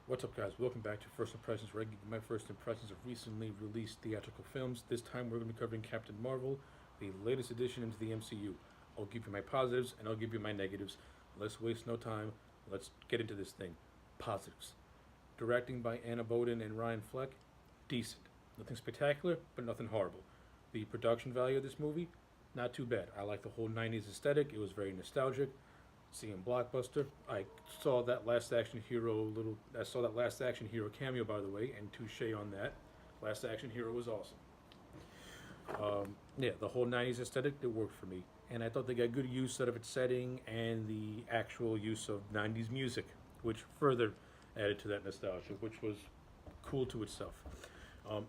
What's up, guys? Welcome back to First Impressions, where I give you my first impressions of recently released theatrical films. This time, we're going to be covering Captain Marvel, the latest addition into the MCU. I'll give you my positives and I'll give you my negatives. Let's waste no time. Let's get into this thing. Positives. Directing by Anna Boden and Ryan Fleck, decent. Nothing spectacular, but nothing horrible. The production value of this movie, not too bad. I like the whole 90s aesthetic. It was very nostalgic. Seeing Blockbuster. I saw that Last Action Hero little. I saw that Last Action Hero cameo, by the way, and touche on that. Last Action Hero was awesome. Yeah, the whole '90s aesthetic it worked for me, and I thought they got good use out of its setting and the actual use of '90s music, which further added to that nostalgia, which was cool to itself.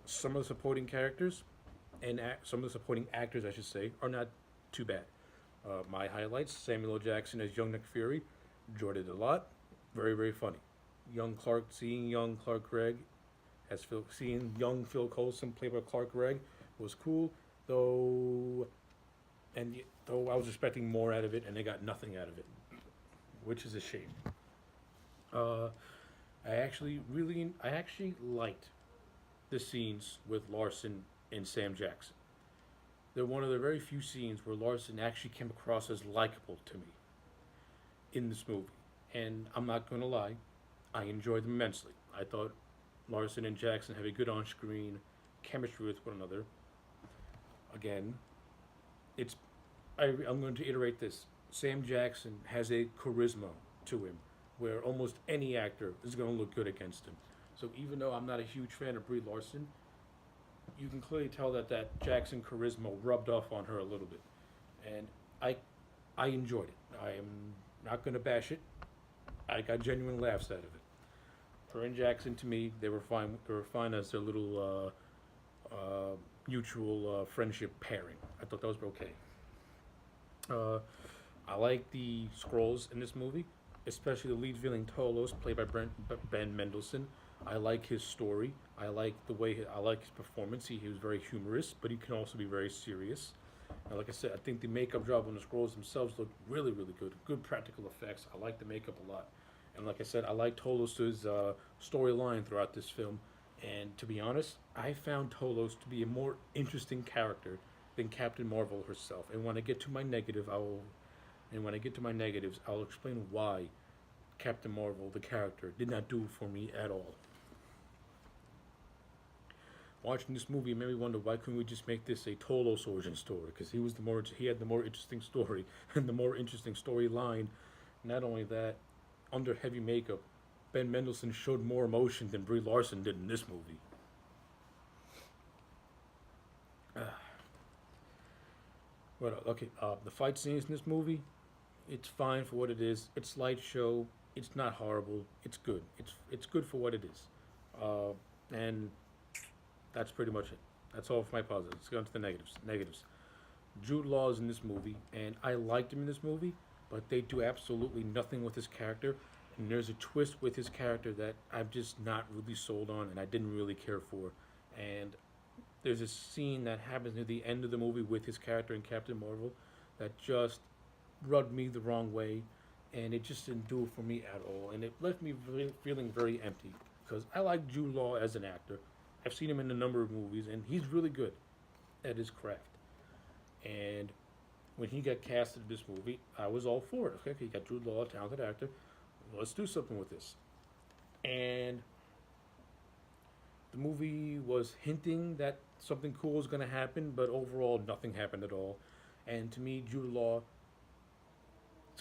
Some of the supporting characters and some of the supporting actors, I should say, are not too bad. My highlights: Samuel L. Jackson as young Nick Fury, enjoyed it a lot. Very, very funny. Seeing young Clark Gregg seeing young Phil Coulson play by Clark Gregg was cool, though. Though I was expecting more out of it, and they got nothing out of it, which is a shame. Uh, I actually liked the scenes with Larson and Sam Jackson. They're one of the very few scenes where Larson actually came across as likable to me in this movie. And I'm not going to lie, I enjoyed them immensely. I thought Larson and Jackson have a good on screen chemistry with one another. Again, it's I'm going to iterate this. Sam Jackson has a charisma to him where almost any actor is going to look good against him. So even though I'm not a huge fan of Brie Larson, you can clearly tell that Jackson charisma rubbed off on her a little bit, and I I enjoyed it. I am not going to bash it. I got genuine laughs out of it. Her and Jackson, to me, they were fine. They were fine as their little mutual friendship pairing. I thought that was okay. Uh, I like the scrolls in this movie, especially the lead villain Tolos, played by Ben Mendelsohn. I like his story. I like his performance. He was very humorous, but he can also be very serious. And like I said, I think the makeup job on the scrolls themselves look really, really good. Good practical effects. I like the makeup a lot. And like I said, I like Tolos' storyline throughout this film. And to be honest, I found Tolos to be a more interesting character than Captain Marvel herself. And when I get to my negatives, I'll explain why Captain Marvel, the character, did not do for me at all. Watching this movie made me wonder why couldn't we just make this a Tolos origin story? Because he had the more interesting story and the more interesting storyline. Not only that, under heavy makeup, Ben Mendelsohn showed more emotion than Brie Larson did in this movie. The fight scenes in this movie, it's fine for what it is. It's light show. It's not horrible. It's good. It's good for what it is. And that's pretty much it. That's all for my positives. Let's go on to the negatives. Negatives. Jude Law is in this movie, and I liked him in this movie, but they do absolutely nothing with his character. And there's a twist with his character that I'm just not really sold on, and I didn't really care for. And there's a scene that happens near the end of the movie with his character in Captain Marvel that just rubbed me the wrong way, and it just didn't do it for me at all. And it left me feeling very empty because I like Jude Law as an actor. I've seen him in a number of movies, and he's really good at his craft. And when he got casted in this movie, I was all for it. Okay, he got Jude Law, a talented actor. Let's do something with this. And the movie was hinting that something cool was going to happen, but overall, nothing happened at all. And to me, Jude Law's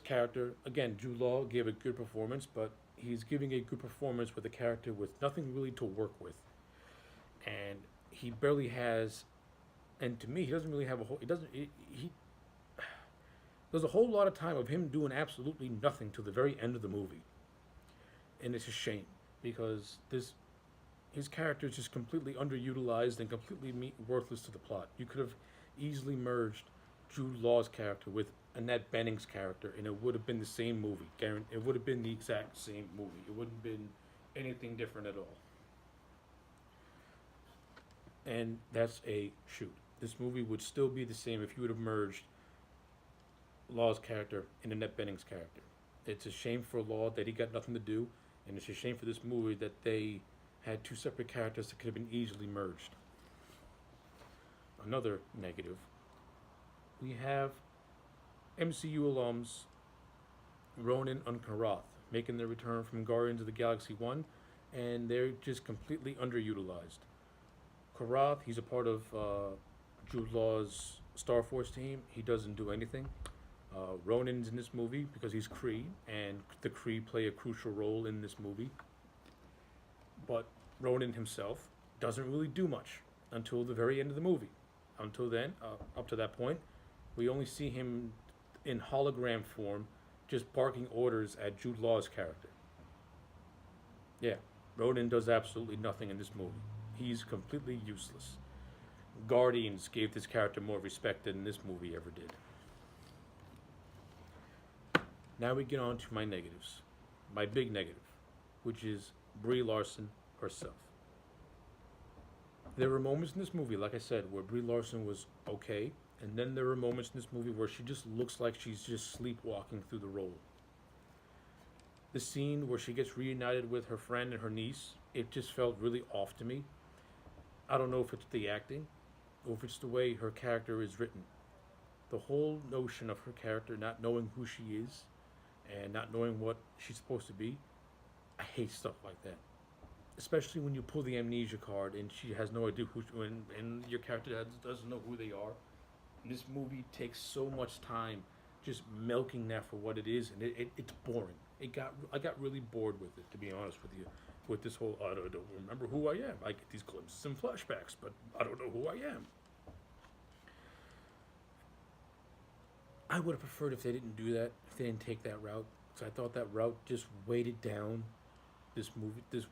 character, again, Jude Law gave a good performance, but he's giving a good performance with a character with nothing really to work with. And he barely has, and to me, he doesn't really have a whole, he doesn't, he there's a whole lot of time of him doing absolutely nothing to the very end of the movie. And it's a shame because his character is just completely underutilized and completely worthless to the plot. You could have easily merged Jude Law's character with Annette Bening's character, and it would have been the same movie. It would have been the exact same movie. It wouldn't have been anything different at all. And that's a shoot. This movie would still be the same if you would have merged Law's character and Annette Bening's character. It's a shame for Law that he got nothing to do, And it's a shame for this movie that they had two separate characters that could have been easily merged. Another negative, we have MCU alums Ronan and Karath making their return from Guardians of the Galaxy 1, and they're just completely underutilized. Karath, he's a part of Jude Law's Star Force team. He doesn't do anything. Ronan's in this movie because he's Kree, and the Kree play a crucial role in this movie. But Ronan himself doesn't really do much until the very end of the movie. Until then, up to that point, we only see him in hologram form, just barking orders at Jude Law's character. Yeah, Ronan does absolutely nothing in this movie. He's completely useless. Guardians gave this character more respect than this movie ever did. Now we get on to my negatives. My big negative, which is Brie Larson herself. There were moments in this movie, like I said, where Brie Larson was okay, and then there were moments in this movie where she just looks like she's just sleepwalking through the role. The scene where she gets reunited with her friend and her niece, it just felt really off to me. I don't know if it's the acting or if it's the way her character is written. The whole notion of her character not knowing who she is and not knowing what she's supposed to be, I hate stuff like that. Especially when you pull the amnesia card and she has no idea and your character doesn't know who they are. And this movie takes so much time just milking that for what it is, and it's boring. I got really bored with it, to be honest with you, with this whole I don't remember who I am. I get these glimpses and flashbacks, but I don't know who I am. I would have preferred if they didn't do that, if they didn't take that route, because I thought that route just weighted down this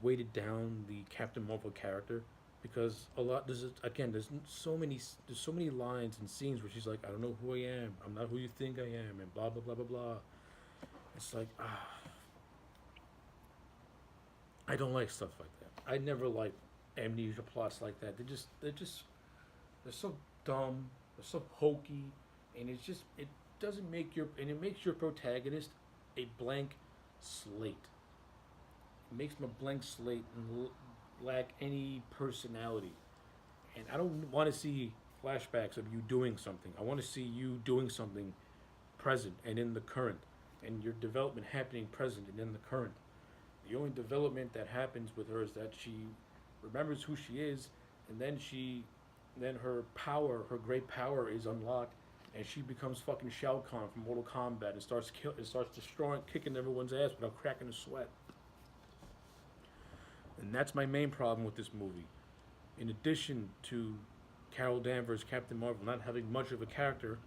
weighted down the Captain Marvel character, because there's so many lines and scenes where she's like, I don't know who I am, I'm not who you think I am, and blah blah blah blah blah. It's like I don't like stuff like that. I never liked amnesia plots like that. They're so dumb, they're so hokey, and it doesn't make it makes your protagonist a blank slate. It makes him a blank slate and lack any personality. And I don't want to see flashbacks of you doing something. I want to see you doing something present and in the current, and your development happening present and in the current. The only development that happens with her is that she remembers who she is, and then her great power is unlocked, and she becomes fucking Shao Kahn from Mortal Kombat and starts destroying, kicking everyone's ass without cracking a sweat. And that's my main problem with this movie. In addition to Carol Danvers, Captain Marvel, not having much of a character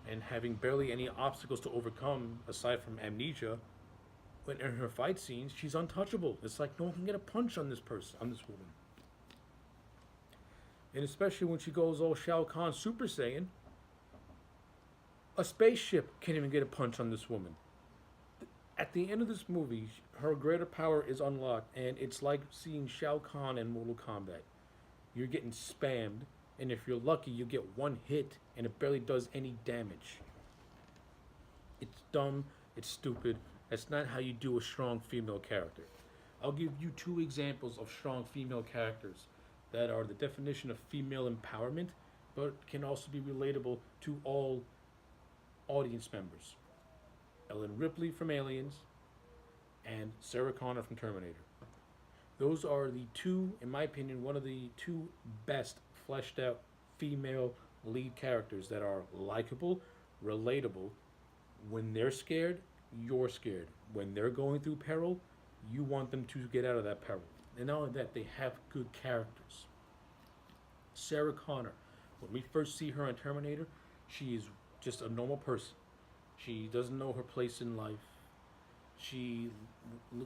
and having barely any obstacles to overcome aside from amnesia, when in her fight scenes, she's untouchable. It's like no one can get a punch on this woman. And especially when she goes all Shao Kahn Super Saiyan, a spaceship can't even get a punch on this woman. At the end of this movie, her greater power is unlocked, and it's like seeing Shao Kahn in Mortal Kombat. You're getting spammed, and if you're lucky, you get one hit, and it barely does any damage. It's dumb, it's stupid. That's not how you do a strong female character. I'll give you two examples of strong female characters that are the definition of female empowerment, but can also be relatable to all audience members. Ellen Ripley from Aliens, and Sarah Connor from Terminator. Those are the two, in my opinion, one of the two best fleshed out female lead characters that are likable, relatable. When they're scared, you're scared. When they're going through peril, you want them to get out of that peril. And not only that, they have good characters. Sarah Connor, when we first see her in Terminator, she is just a normal person. She doesn't know her place in life. She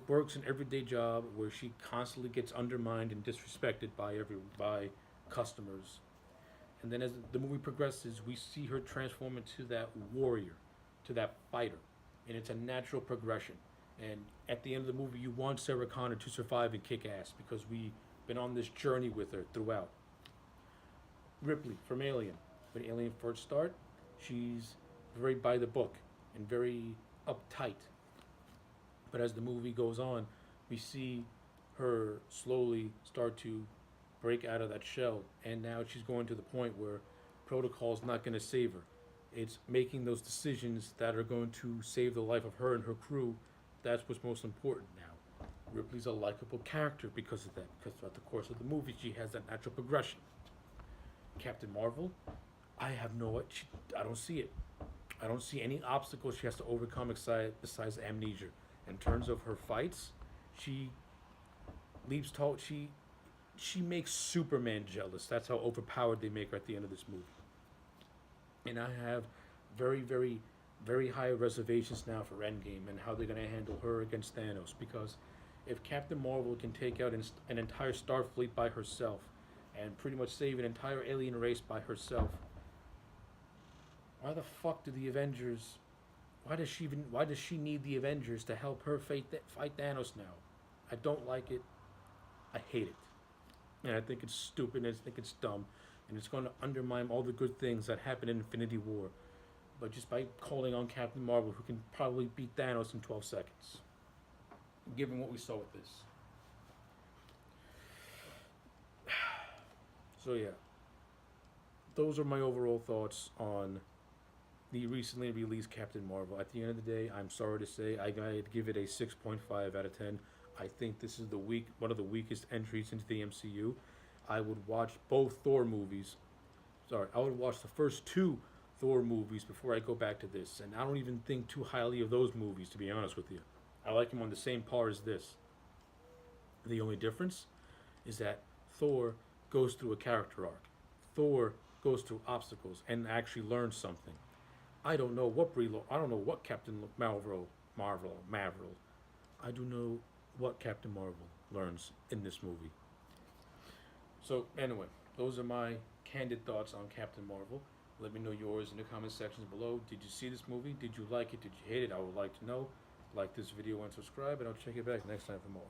works an everyday job where she constantly gets undermined and disrespected by customers. And then as the movie progresses, we see her transform into that warrior, to that fighter. And it's a natural progression. And at the end of the movie, you want Sarah Connor to survive and kick ass because we've been on this journey with her throughout. Ripley from Alien. When Alien first starts, she's very by the book and very uptight. But as the movie goes on, we see her slowly start to break out of that shell, and now she's going to the point where protocol's not going to save her. It's making those decisions that are going to save the life of her and her crew. That's what's most important now. Ripley's a likable character because of that, because throughout the course of the movie, she has that natural progression. Captain Marvel, I have no, I don't see it. I don't see any obstacles she has to overcome besides amnesia. In terms of her fights, she leaps tall. She makes Superman jealous. That's how overpowered they make her at the end of this movie. And I have very, very, very high reservations now for Endgame and how they're going to handle her against Thanos. Because if Captain Marvel can take out an entire Starfleet by herself and pretty much save an entire alien race by herself, why the fuck do the Avengers? Why does she even? Why does she need the Avengers to help her fight Thanos now? I don't like it. I hate it, and I think it's stupid. And I think it's dumb, and it's going to undermine all the good things that happened in Infinity War. But just by calling on Captain Marvel, who can probably beat Thanos in 12 seconds, given what we saw with this. So yeah, those are my overall thoughts on the recently released Captain Marvel. At the end of the day, I'm sorry to say, I gotta give it a 6.5 out of 10. I think this is one of the weakest entries into the MCU. I would watch both Thor movies. Sorry, I would watch the first two Thor movies before I go back to this. And I don't even think too highly of those movies, to be honest with you. I like them on the same par as this. The only difference is that Thor goes through a character arc. Thor goes through obstacles and actually learns something. I don't know what Captain Marvel. I do know what Captain Marvel learns in this movie. So anyway, those are my candid thoughts on Captain Marvel. Let me know yours in the comment sections below. Did you see this movie? Did you like it? Did you hate it? I would like to know. Like this video and subscribe, and I'll check you back next time for more.